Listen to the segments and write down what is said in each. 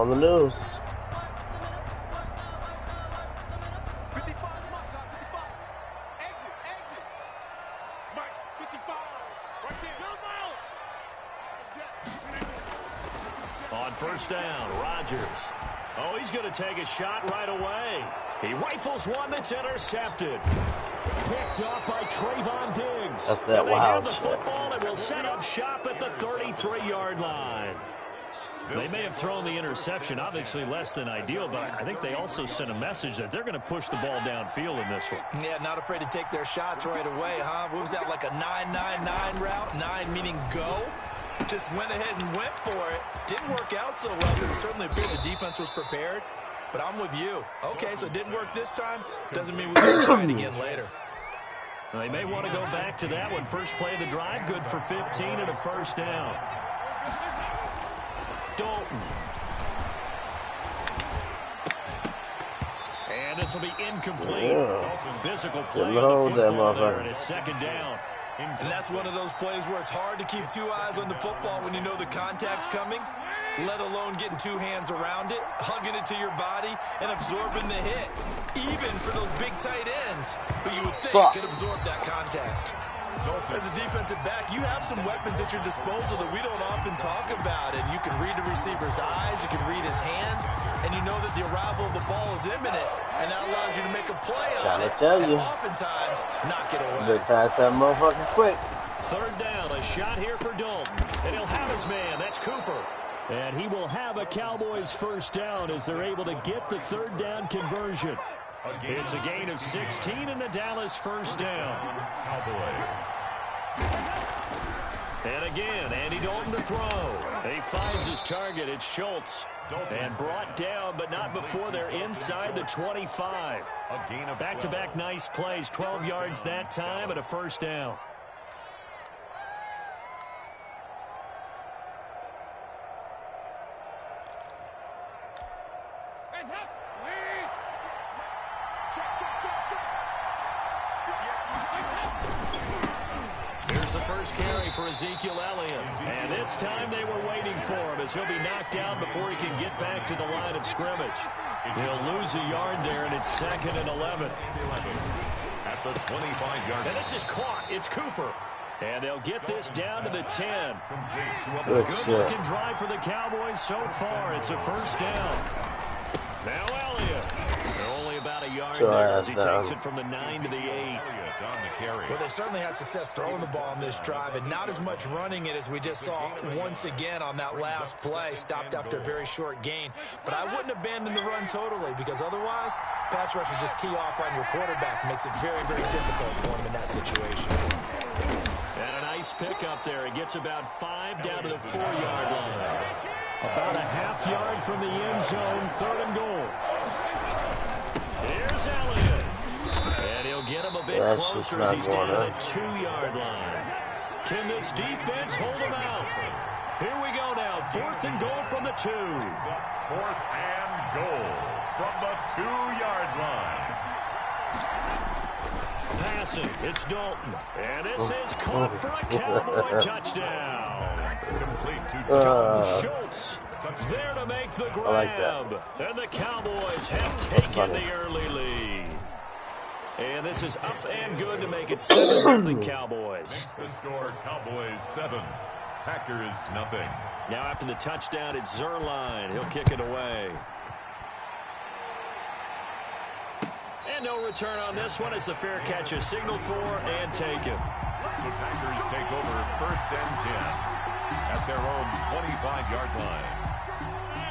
on the news. On first down, Rodgers. Oh, he's going to take a shot right away. He rifles one that's intercepted. Picked off by Trayvon Diggs. That's that they wild have the football and will set up shop at the 33-yard line. They may have thrown the interception, obviously less than ideal, but I think they also sent a message that they're going to push the ball downfield in this one. Yeah, not afraid to take their shots right away, huh? What was that, like a 9-9-9 route? 9 meaning go? Just went ahead and went for it. Didn't work out so well because it certainly appeared the defense was prepared. But I'm with you. Okay, so it didn't work this time. Doesn't mean we won't try it again later. They may want to go back to that one. First play of the drive, good for 15 and a first down. Dalton. And this will be incomplete. Yeah. Physical play on the football there, and it's second down. And that's one of those plays where it's hard to keep two eyes on the football when you know the contact's coming, let alone getting two hands around it, hugging it to your body, and absorbing the hit, even for those big tight ends who you would think could absorb that contact. As a defensive back, you have some weapons at your disposal that we don't often talk about, and you can read the receiver's eyes, you can read his hands, and you know that the arrival of the ball is imminent, and that allows you to make a play on it, and oftentimes knock it away. They pass that motherfucker quick. Third down, a shot here for Dalton, and he'll have his man. That's Cooper. And he will have a Cowboys first down as they're able to get the third down conversion. It's a gain of 16 in the Dallas first down. And again, Andy Dalton to throw. He finds his target. It's Schultz. And brought down, but not before they're inside the 25. Back-to-back nice plays. 12 yards that time and a first down. Here's the first carry for Ezekiel Elliott. And this time they were waiting for him as he'll be knocked down before he can get back to the line of scrimmage. He'll lose a yard there, and it's 2nd and 11. At the 25-yard line. And this is caught. It's Cooper. And they'll get this down to the 10. Good-looking drive for the Cowboys so far. It's a first down. Now Elliott. They're only about a yard there as he takes it from the 9 to the 8. Well, they certainly had success throwing the ball on this drive, and not as much running it as we just saw once again on that last play. Stopped after a very short gain. But I wouldn't abandon the run totally, because otherwise, pass rushers just tee off on your quarterback. Makes it very, very difficult for him in that situation. And a nice pickup there. He gets about 5 down to the 4-yard line. About a half yard from the end zone, 3rd and goal. Here's Elliott. And he'll get him a bit closer as he's down to the 2-yard line. Can this defense hold him out? Here we go now. 4th and goal from the 2. 4th and goal from the 2-yard line. Passing. It's Dalton. And this is caught for a Cowboy touchdown. Complete to Schultz there to make the grab. And the Cowboys have taken the early lead. And this is up and good to make it 7-0 Cowboys. Makes the score Cowboys 7, Packers nothing. Now after the touchdown, it's Zuerlein. He'll kick it away. And no return on this one as the fair catch is signaled for and taken. The Packers take over 1st and 10 at their own 25-yard line.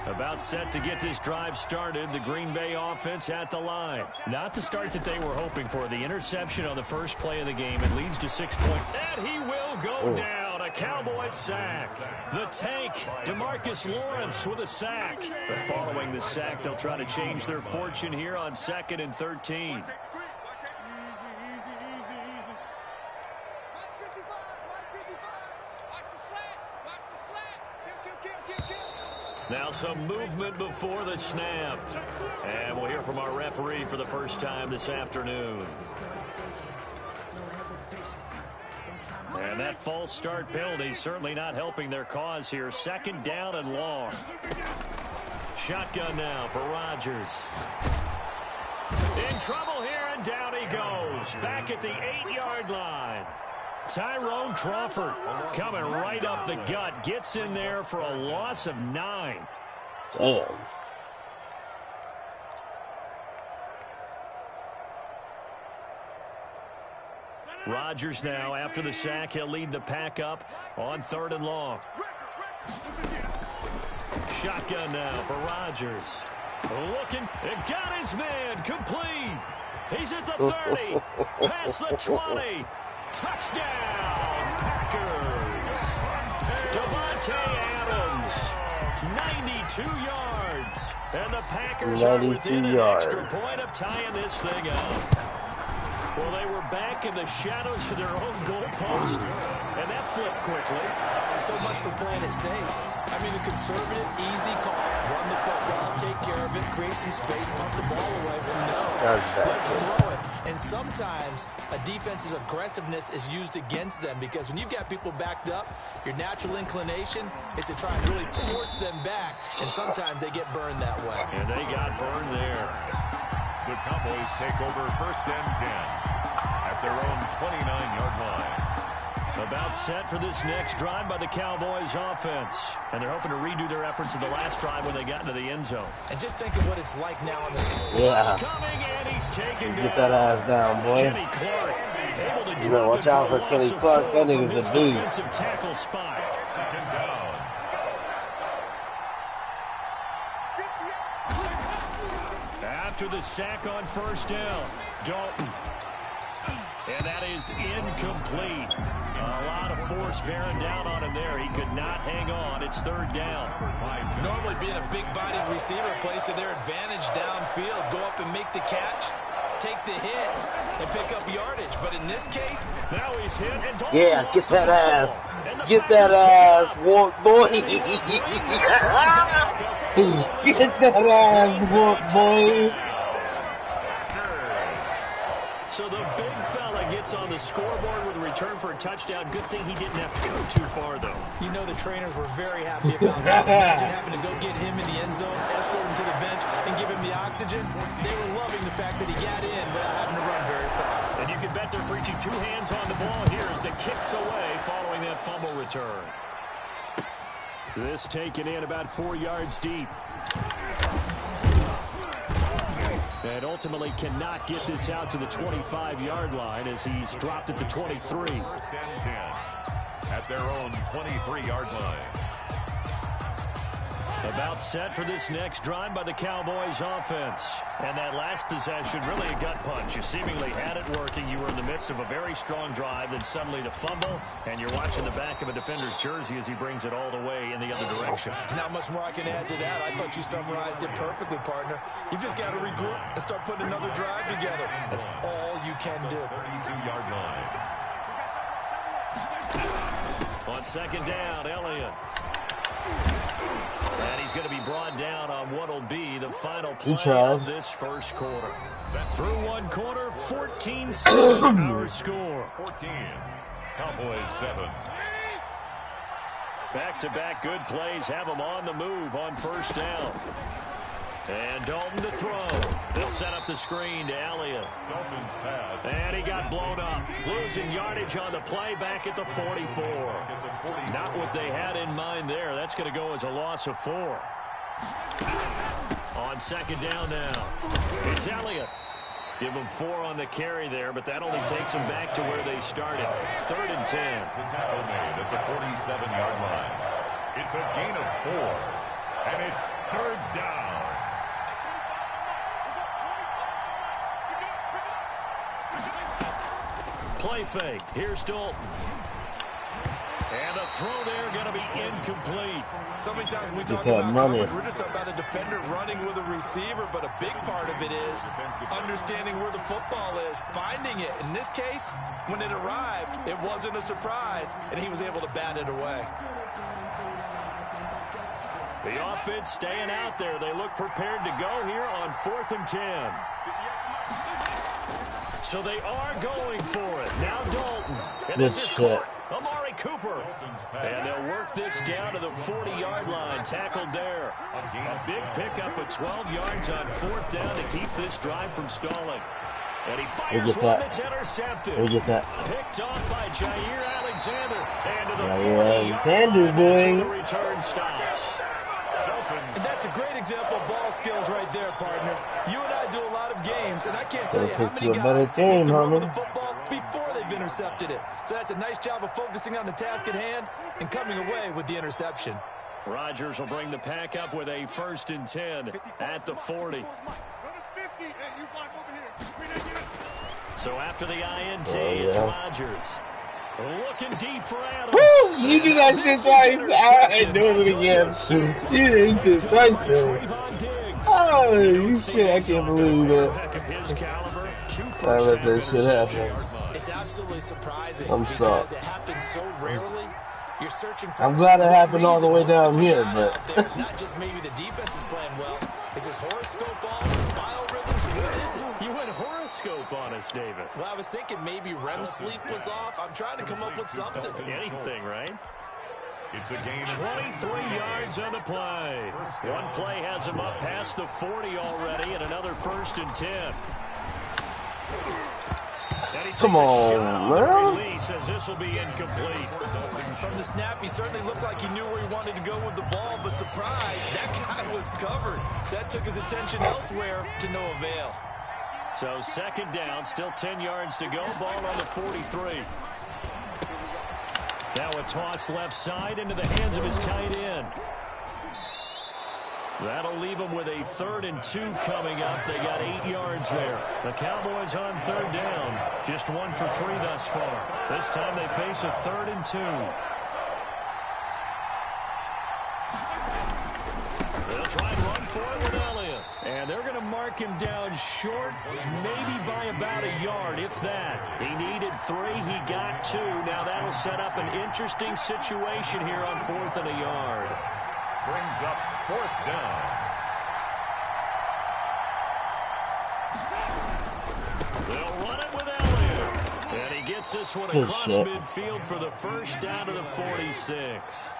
About set to get this drive started. The Green Bay offense at the line. Not the start that they were hoping for. The interception on the first play of the game. It leads to 6 points. And he will go down. A Cowboys sack. The tank, DeMarcus Lawrence with a sack. But following the sack, they'll try to change their fortune here on 2nd and 13. Now some movement before the snap. And we'll hear from our referee for the first time this afternoon. And that false start penalty certainly not helping their cause here. 2nd down and long. Shotgun now for Rodgers. In trouble here, and down he goes. Back at the 8-yard line. Tyrone Crawford coming right up the gut. Gets in there for a loss of 9. Damn. Rodgers now, after the sack, he'll lead the pack up on 3rd and long. Shotgun now for Rodgers. Looking, and got his man, complete. He's at the 30, past the 20. Touchdown, Packers. Devontae Adams, 92 yards. And the Packers are within an extra point of tying this thing up. Well, they were back in the shadows for their own goalpost, and that flipped quickly. So much for playing it safe. I mean, a conservative, easy call. Run the football, take care of it, create some space, pump the ball away. But no, let's throw it. And sometimes a defense's aggressiveness is used against them because when you've got people backed up, your natural inclination is to try and really force them back, and sometimes they get burned that way. And they got burned there. The Cowboys take over 1st and 10 at their own 29-yard line. About set for this next drive by the Cowboys offense. And they're hoping to redo their efforts in the last drive when they got into the end zone. And just think of what it's like now on the field. Yeah. Coming and he's taken Get that ass down, boy. Kenny Clark able to You better watch out for Kenny Clark. That nigga's a dude. Defensive tackle spot. 2nd down. After the sack on 1st down, Dalton. And that is incomplete. A lot of force bearing down on him there. He could not hang on. It's 3rd down. Normally being a big-bodied receiver plays to their advantage downfield. Go up and make the catch, take the hit, and pick up yardage. But in this case, now he's hit. And Dalton Get that ass. Get that ass, walk, boy. Get that ass, walk, boy. So the big fella gets on the scoreboard with a return for a touchdown. Good thing he didn't have to go too far, though. you know the trainers were very happy about that. Imagine having to go get him in the end zone, escort him to the bench, and give him the oxygen. They were loving the fact that he got in without having to run very far. And you can bet they're preaching 2 hands on the ball here as the kick's away following that fumble return. This taken in about 4 yards deep. And ultimately cannot get this out to the 25-yard line as he's dropped at the 23. 1st and 10 at their own 23-yard line. About set for this next drive by the Cowboys offense. And that last possession, really a gut punch. You seemingly had it working. You were in the midst of a very strong drive. Then suddenly the fumble, and you're watching the back of a defender's jersey as he brings it all the way in the other direction. Not much more I can add to that. I thought you summarized it perfectly, partner. You've just got to regroup and start putting another drive together. That's all you can do. 32-yard line. On 2nd down, Elliott. And he's going to be brought down on what will be the final play of this first quarter. Through 1 quarter, 14-7 our score. 14. Cowboys 7. Back-to-back good plays have them on the move on 1st down. And Dalton to throw. They'll set up the screen to Elliott. Dalton's pass. And he got blown up. Losing yardage on the play back at the 44. Not what they had in mind there. That's going to go as a loss of 4. On 2nd down now. It's Elliott. Give them 4 on the carry there, but that only takes them back to where they started. 3rd and 10. The tackle made at the 47-yard line. It's a gain of 4. And it's 3rd down. Play fake. Here's Dalton. And a throw there going to be incomplete. So many times we talk about coverage, we're just about a defender running with a receiver, but a big part of it is understanding where the football is, finding it. In this case, when it arrived, it wasn't a surprise, and he was able to bat it away. The offense staying out there. They look prepared to go here on 4th and 10. So they are going for it. Now Dalton. And this is caught. Amari Cooper. And they'll work this down to the 40-yard line. Tackled there. A big pickup of 12 yards on 4th down to keep this drive from stalling. And he fires one that's intercepted. Picked off by Jair Alexander. And to the 40-yard line. The return stops. And that's a great example of ball skills right there, partner. You and I do a lot of games, and I can't tell you how many guys get to run with the football before they've intercepted it. So that's a nice job of focusing on the task at hand and coming away with the interception. Rodgers will bring the pack up with a 1st and 10 at the 40. So after the INT, it's Rodgers. Looking deep for Adams. Woo! You do that shit twice. I ain't doing it again. You did it twice. Oh, you shit. I can't believe that. I let that shit happen. It's absolutely surprising. I'm sorry. Because it happens so rarely. You're searching for I'm glad it happened all the way down here, but it's not just maybe the defense is playing well. Is this horoscope on? Is biorhythms? What is it? You went horoscope on us, David. Well, I was thinking maybe REM sleep was off. I'm trying to come up with something. Anything, right? It's a gain of 23 yards on the play. One play has him up past the 40 already, and another 1st and 10. And he come on, man. Release as this will be incomplete. From the snap, he certainly looked like he knew where he wanted to go with the ball, but surprise, that guy was covered. So that took his attention elsewhere to no avail. So 2nd down, still 10 yards to go. Ball on the 43. Now a toss left side into the hands of his tight end. That'll leave them with a 3rd and 2 coming up. They got 8 yards there. The Cowboys on 3rd down. Just 1 for 3 thus far. This time they face a 3rd and 2. They'll try and run for it with Elliott. And they're going to mark him down short, maybe by about a yard, if that. He needed 3. He got 2. Now that'll set up an interesting situation here on 4th and a yard. brings up 4th down. They'll run it with Elliott. And he gets this one across midfield for the first down to the 46.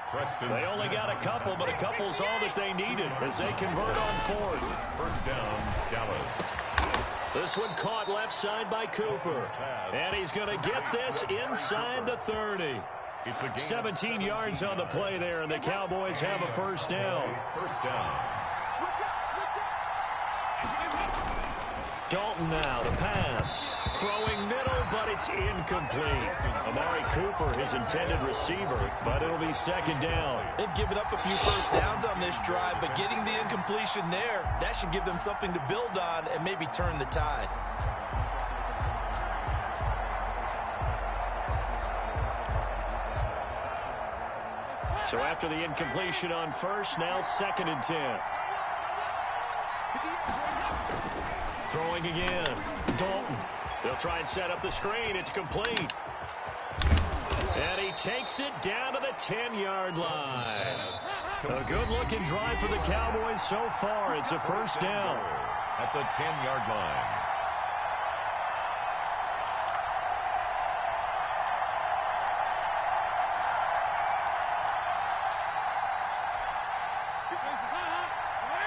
They only got a couple, but a couple's all that they needed as they convert on 4th. First down, Dallas. This one caught left side by Cooper. And he's going to get this inside the 30. 17 yards on the play there, and the Cowboys have a first down. First down. Dalton now to pass. Throwing middle, but it's incomplete. Amari Cooper, his intended receiver, but it'll be second down. They've given up a few first downs on this drive, but getting the incompletion there, that should give them something to build on and maybe turn the tide. So after the incompletion on first, now second and 10. Throwing again. Dalton. They'll try and set up the screen. It's complete. And he takes it down to the 10-yard line. A good-looking drive for the Cowboys so far. It's a first down. At the 10-yard line.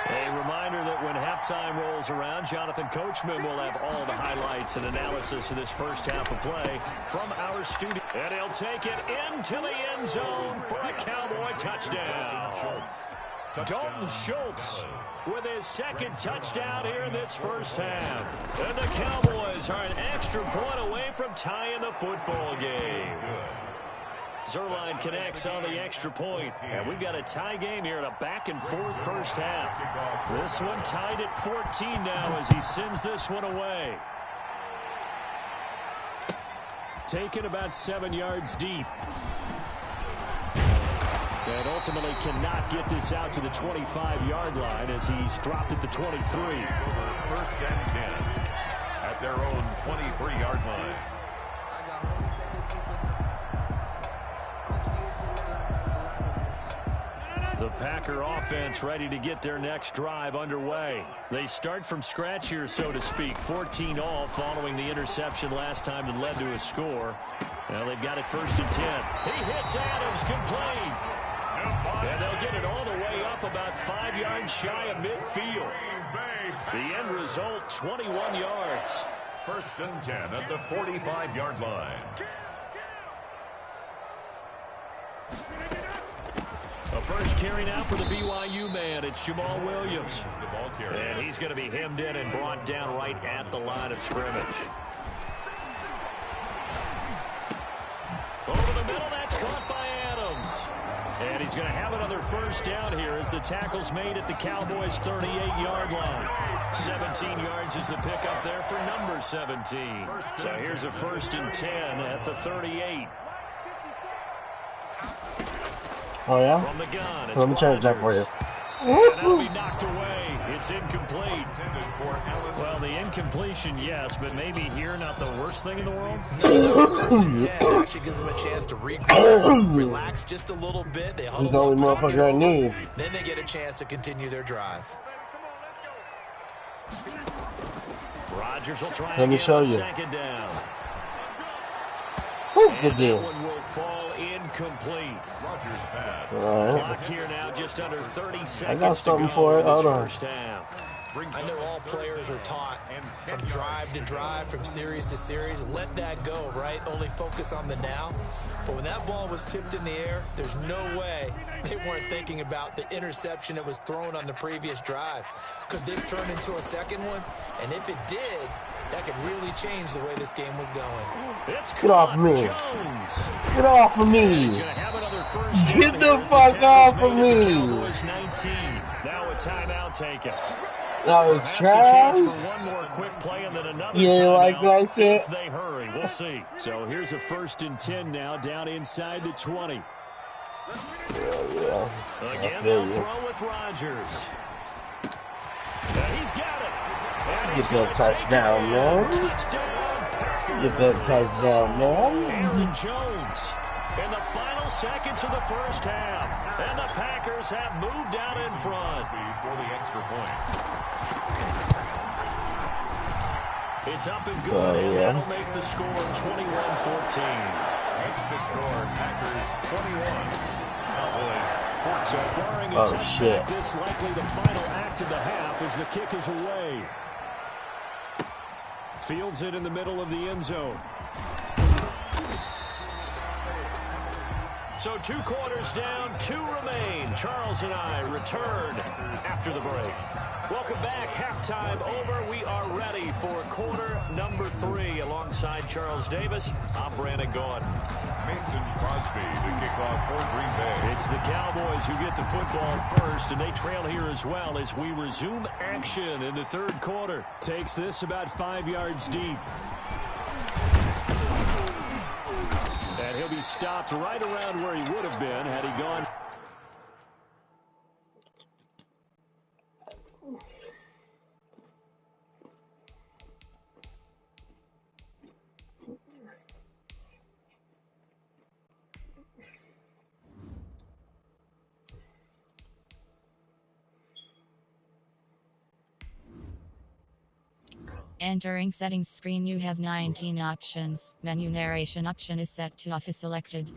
A reminder that when halftime rolls around, Jonathan Coachman will have all the highlights and analysis of this first half of play from our studio. And he'll take it into the end zone for a Cowboy touchdown. Dalton Schultz with his second touchdown here in this first half. And the Cowboys are an extra point away from tying the football game. Zuerlein connects on the extra point. And we've got a tie game here in a back-and-forth first half. This one tied at 14 now as he sends this one away. Taken about 7 yards deep. And ultimately cannot get this out to the 25-yard line as he's dropped at the 23. First and 10 at their own 23-yard line. The Packer offense ready to get their next drive underway. They start from scratch here, so to speak. 14 all following the interception last time that led to a score. Well, they've got it 1st and 10. He hits Adams complete. And they'll get it all the way up about 5 yards shy of midfield. The end result, 21 yards. 1st and 10 at the 45-yard line. A first carry now for the BYU man. It's Jamal Williams. And he's going to be hemmed in and brought down right at the line of scrimmage. Over the middle, that's caught by Adams. And he's going to have another first down here as the tackle's made at the Cowboys' 38-yard line. 17 yards is the pickup there for number 17. So here's a 1st and 10 at the 38. Oh, yeah? From the gun, it's Let me change that for you. And that'll be knocked away. It's incomplete. Well, the incompletion, yes, but maybe here not the worst thing in the world. No, 1st and 10 actually gives them a chance to regroup, relax just a little bit. They huddle He's the only up, talk it motherfucker I over, need. then they get a chance to continue their drive. Rodgers will try Let me again show on you. 2nd down. Good And deal. that one will fall incomplete. Rodgers pass. All right. Clock here now just under 30 seconds I got something to go for it. in this Hold on. first half. I know all players are taught from drive to drive, from series to series. Let that go, right? Only focus on the now. But when that ball was tipped in the air, there's no way they weren't thinking about the interception that was thrown on the previous drive. Could this turn into a second one? And if it did, that could really change the way this game was going. It's Get off me. Jones. Get off of He's me. going to have another first down. Get the here as fuck tackle's off of made at the me. Cowboys 19. Now a timeout taken. That was Perhaps a chance for trash. one more quick play and then another You ain't like timeout that shit? if they hurry. We'll see. So here's a 1st and 10 now down inside the 20. Yeah. Again, feel they'll you. throw with Rodgers. And he's got it. And he's Get going that to take touchdown, it. man. Touchdown, Packers. Get that touchdown, man. Aaron Jones in the final seconds of the first half. And the Packers have moved out in front. For the extra point. It's up and good, Oh, and yeah. that'll make the score 21-14. Makes the score Packers 21. Cowboys 14. So barring a Oh, touchback, shit. this likely the final act of the half as the kick is away. Fields it in the middle of the end zone. So 2 quarters down, 2 remain. Charles and I return after the break. Welcome back. Halftime over. We are ready for quarter number 3. Alongside Charles Davis, I'm Brandon Gaudin. Mason Crosby, the kickoff for Green Bay. It's the Cowboys who get the football first, and they trail here as well as we resume action in the 3rd quarter. Takes this about 5 yards deep. And he'll be stopped right around where he would have been had he gone. Entering settings screen, you have 19 options. Menu narration option is set to off is selected.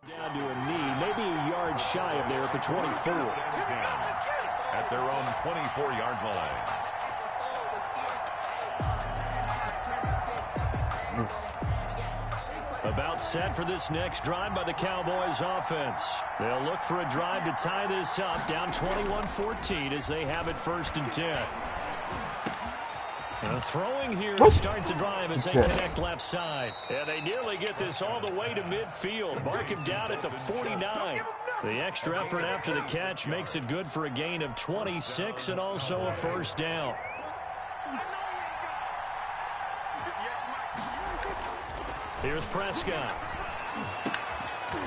Down to a knee, maybe a yard shy of there at the 24. At their own 24-yard line. About set for this next drive by the Cowboys offense. They'll look for a drive to tie this up, down 21-14 as they have it 1st and 10. Throwing here to start the drive as they connect left side. And they nearly get this all the way to midfield. Mark him down at the 49. The extra effort after the catch makes it good for a gain of 26 and also a 1st down. Here's Prescott.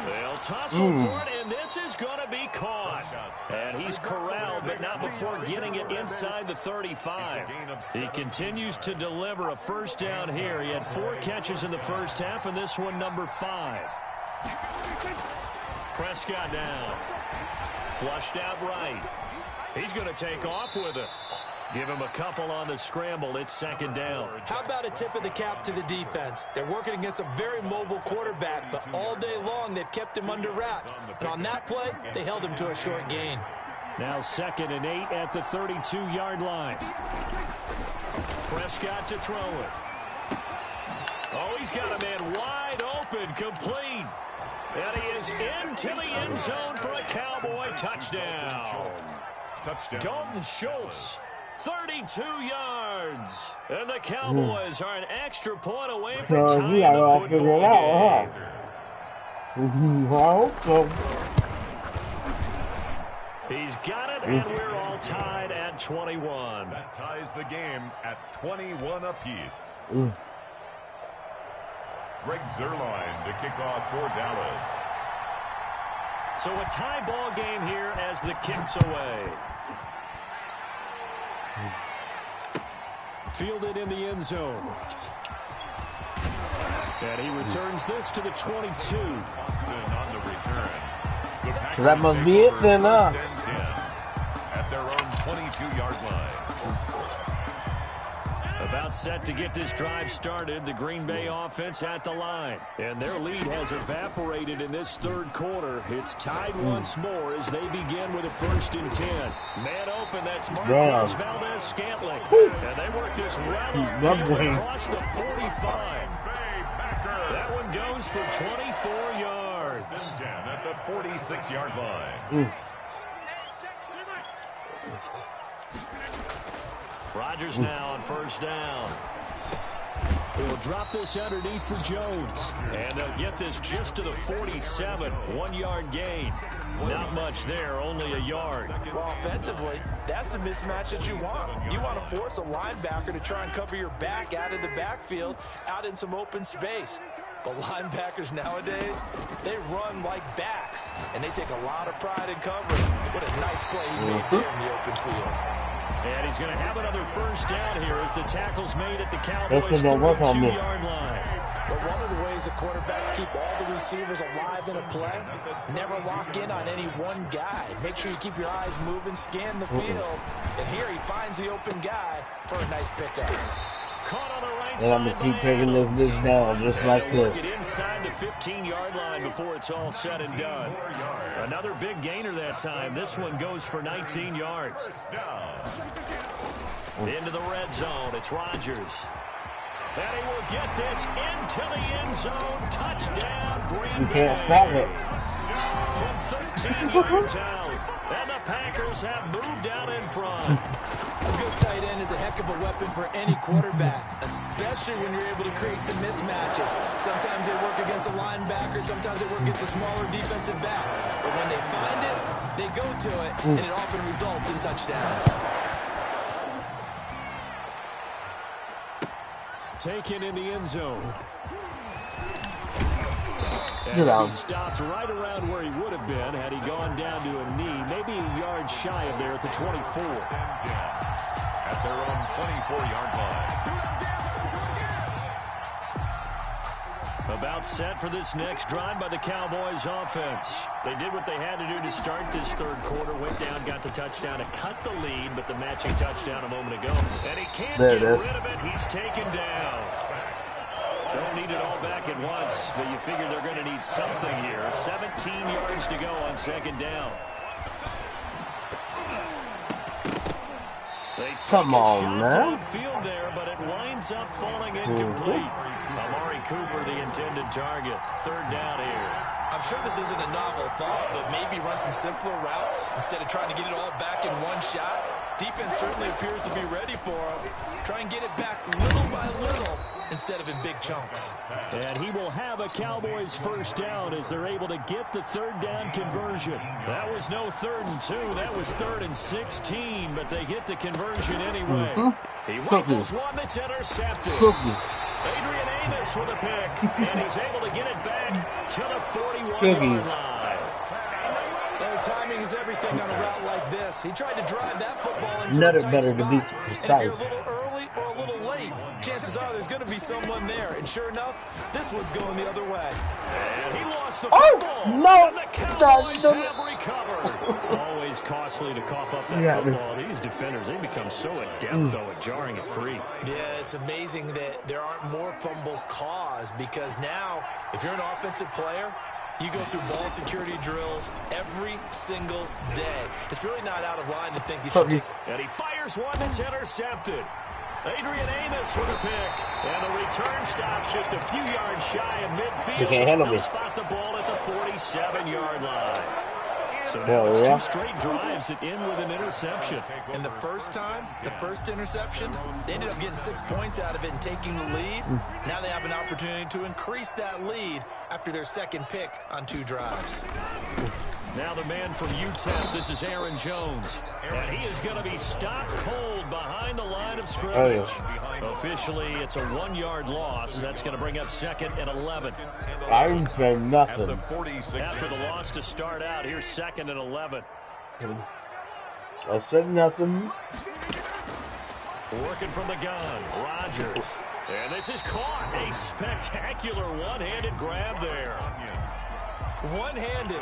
They'll tussle for it, and this is going to be caught. And he's corralled, but not before getting it inside the 35. He continues to deliver a 1st down here. He had 4 catches in the 1st half, and this one number 5. Prescott down. Flushed out right. He's going to take off with it. Give him a couple on the scramble. It's 2nd down. How about a tip of the cap to the defense? They're working against a very mobile quarterback, but all day long they've kept him under wraps. And on that play, they held him to a short gain. Now 2nd and 8 at the 32-yard line. Prescott to throw it. Oh, he's got a man wide open, complete. And he is into the end zone for a Cowboy touchdown. Dalton Schultz, 32 yards. And the Cowboys are an extra point away from tying the football game. He's got it, and we're all tied at 21. That ties the game at 21 apiece. Greg Zuerlein to kick off for Dallas. So a tie ball game here as the kick's away. Fielded in the end zone. And he returns this to the 22. Austin on the return. So that must be it then, At their own 22-yard line. About set to get this drive started, the Green Bay offense at the line. And their lead has evaporated in this 3rd quarter. It's tied once more as they begin with a 1st and 10. Man open, that's Marquez Valdes-Scantling. And they work this right across the 45. That one goes for 24 yards. At the 46-yard line. Rodgers now on 1st down. He'll drop this underneath for Jones. And they'll get this just to the 47. 1-yard gain. Not much there, only a yard. Well, offensively, that's the mismatch that you want. You want to force a linebacker to try and cover your back out of the backfield, out in some open space. But linebackers nowadays, they run like backs, and they take a lot of pride in covering. What a nice play he made there in the open field. And he's going to have another 1st down here as the tackle's made at the Cowboys' 32-yard line. But one of the ways the quarterbacks keep all the receivers alive in a play, never lock in on any one guy. Make sure you keep your eyes moving, scan the field. And here he finds the open guy for a nice pickup. Caught on the right And I'm going to keep taking this bitch down just like this. Get inside the 15-yard line before it's all said and done. Another big gainer that time. This one goes for 19 yards. Into the red zone. It's Rodgers. And he will get this into the end zone. Touchdown, Green Bay. You can't stop it. From 13 yards out. And the Packers have moved out in front. A good tight end is a heck of a weapon for any quarterback, especially when you're able to create some mismatches. Sometimes they work against a linebacker, sometimes they work against a smaller defensive back. But when they find it, they go to it, and it often results in touchdowns. Taken in the end zone. And he stopped right around where he would have been had he gone down to a knee, maybe a yard shy of there at the 24. At their own 24-yard line. About set for this next drive by the Cowboys offense. They did what they had to do to start this 3rd quarter. Went down, got the touchdown to cut the lead, but the matching touchdown a moment ago. And he can't get rid of it. He's taken down. Don't need it all back at once, but you figure they're going to need something here. 17 yards to go on 2nd down. They Come on, man. Field there, but it winds up falling incomplete. Amari Cooper, the intended target. Third down here. I'm sure this isn't a novel thought, but maybe run some simpler routes instead of trying to get it all back in one shot. Defense certainly appears to be ready for him. Try and get it back little by little instead of in big chunks. And he will have a Cowboys first down as they're able to get the third down conversion. That was no 3rd and 2. That was 3rd and 16, but they get the conversion anyway. He rifles one that's intercepted. Adrian Amos with a pick, and he's able to get it back to the 41-yard line. Timing is everything on a route like this. He tried to drive that football into Never a tight better spot. to be And if you're a little early or a little late, chances are there's going to be someone there. And sure enough, this one's going the other way. And he lost the Oh, football. no. And the Cowboys have recovered. Always costly to cough up that football. These defenders, they become so adept, though, at jarring it free. Yeah, it's amazing that there aren't more fumbles caused because now, if you're an offensive player, you go through ball security drills every single day. It's really not out of line to think you should. And he fires one that's intercepted. Adrian Amos with a pick. And the return stops just a few yards shy of midfield. You can't handle They'll me. spot the ball at the 47-yard line. So now it's 2 straight drives that end with an interception. And the first time, the first interception, they ended up getting 6 points out of it and taking the lead. Now they have an opportunity to increase that lead after their second pick on 2 drives. Now the man from UTEP, this is Aaron Jones. And he is going to be stopped cold behind the line of scrimmage. Officially, it's a 1-yard loss. That's going to bring up 2nd and 11. I didn't say nothing. After the loss to start out, here's 2nd and 11. I said nothing. Working from the gun, Rodgers. And this is caught. A spectacular one-handed grab there. One-handed.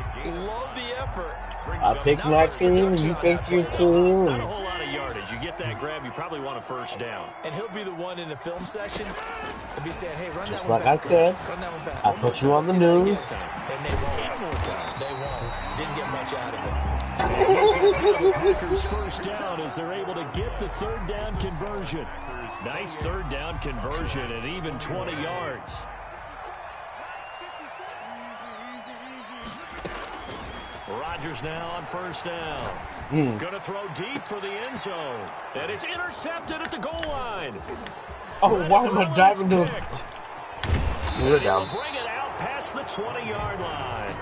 Love the effort. I picked my team, and you picked your team. Not a whole lot of yardage. You get that grab, you probably want a first down. And he'll be the one in the film session and be saying, hey, run that Just one like back. I said, Run that one back. I put you on the news. And they won't. They won't. Didn't get much out of it. Packers first down as they're able to get the third down conversion. Nice third down conversion and even 20 yards. Rodgers now on first down. Going to throw deep for the end zone. And it's intercepted at the goal line. Oh, why am I diving to it? We're down. Bring it out past the 20-yard line.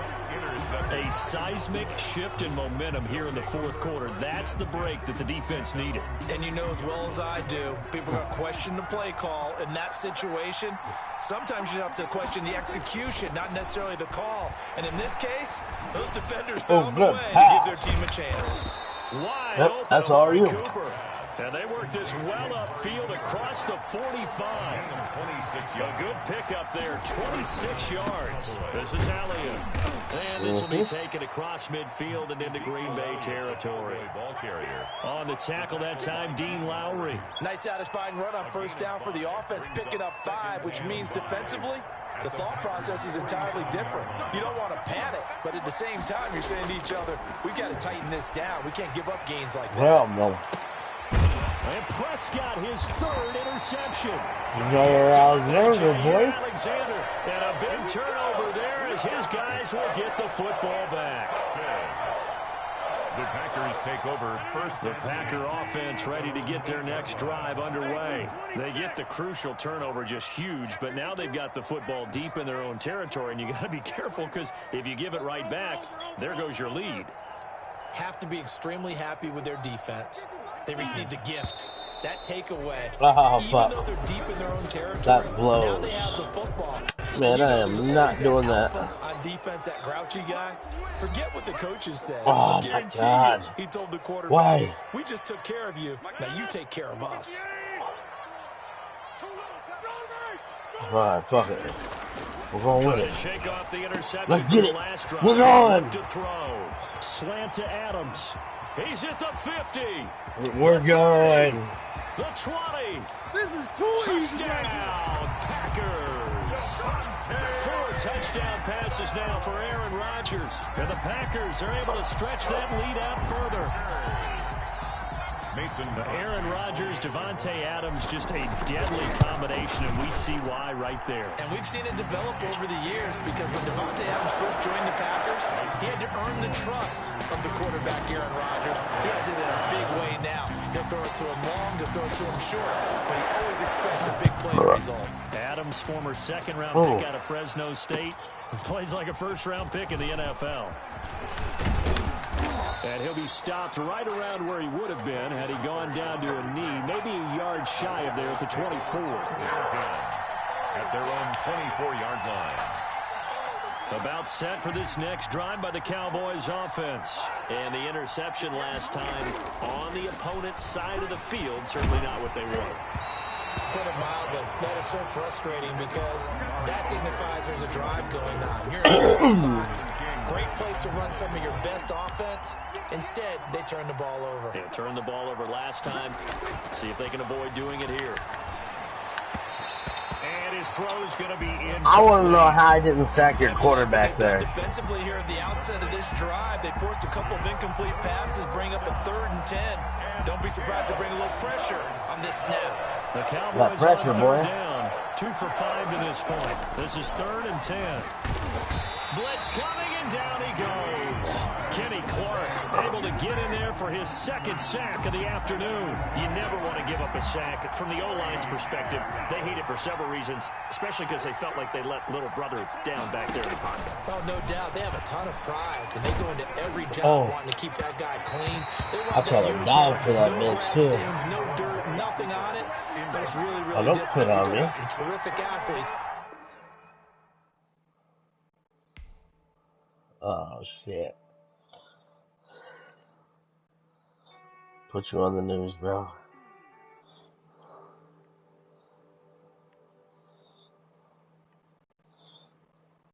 A seismic shift in momentum here in the fourth quarter. That's the break that the defense needed. And you know as well as I do, people are going to question the play call in that situation. Sometimes you have to question the execution, not necessarily the call. And in this case, those defenders found a way to give their team a chance. Wide Yep, open, that's all you. Cooper. And they work this well upfield across the 45. A good pickup there, 26 yards. This is Elliott. And this will be taken across midfield and into Green Bay territory. On the tackle that time, Dean Lowry. Nice satisfying run on first down for the offense, picking up 5, which means defensively, the thought process is entirely different. You don't want to panic, but at the same time, you're saying to each other, we've got to tighten this down. We can't give up gains like that. Hell no. And Prescott, his third interception. Alexander, boy. Alexander, and a big turnover there as his guys will get the football back. The Packers take over first. The Packer offense ready to get their next drive underway. They get the crucial turnover, just huge, but now they've got the football deep in their own territory, and you got to be careful because if you give it right back, there goes your lead. Have to be extremely happy with their defense. They received a gift. That takeaway, even though they're deep in their own territory, that blows. now they have the football. Man, I am not doing that. On defense, that grouchy guy, forget what the coaches said. Oh, I my God. He told the quarterback, Why? we just took care of you. Now you take care of us. All right, fuck it. We're going with it. Shake off the interception. Let's get it. Last drive. We're going. To throw. Slant to Adams. He's at the 50. We're going. The 20. This is too easy. Touchdown, Packers. 4 touchdown passes now for Aaron Rodgers. And the Packers are able to stretch that lead out further. Mason. Aaron Rodgers, Davante Adams, just a deadly combination, and we see why right there. And we've seen it develop over the years because when Davante Adams first joined the Packers, he had to earn the trust of the quarterback, Aaron Rodgers. He has it in a big way now. He'll throw it to him long, he'll throw it to him short, but he always expects a big play result. Adams, former second-round pick out of Fresno State, plays like a first-round pick in the NFL. And he'll be stopped right around where he would have been had he gone down to a knee, maybe a yard shy of there at the 24. At their own 24-yard line. About set for this next drive by the Cowboys offense. And the interception last time on the opponent's side of the field, certainly not what they want. Put it mildly, that is so frustrating because that signifies there's a drive going on. You're in a good spot. Great place to run some of your best offense. Instead, they turn the ball over. They turned the ball over last time. See if they can avoid doing it here. And his throw is going to be in. I want to know how I didn't sack your quarterback there. Defensively here at the outset of this drive, they forced a couple of incomplete passes, bring up a 3rd and 10. Don't be surprised to bring a little pressure on this snap. The Cowboys on 3rd down. 2 for 5 to this point. This is 3rd and 10. Blitz coming, and down he goes. Kenny Clark able to get in there for his 2nd sack of the afternoon. You never want to give up a sack. From the O-line's perspective, they hate it for several reasons, especially because they felt like they let little brother down back there in the pocket. Oh, no doubt. They have a ton of pride, and they go into every job wanting to keep that guy clean. I try to die for that no bitch, too. Stains, no dirt, nothing on it. But it's really, really difficult. They have some terrific athletes. Oh, shit. Put you on the news, bro.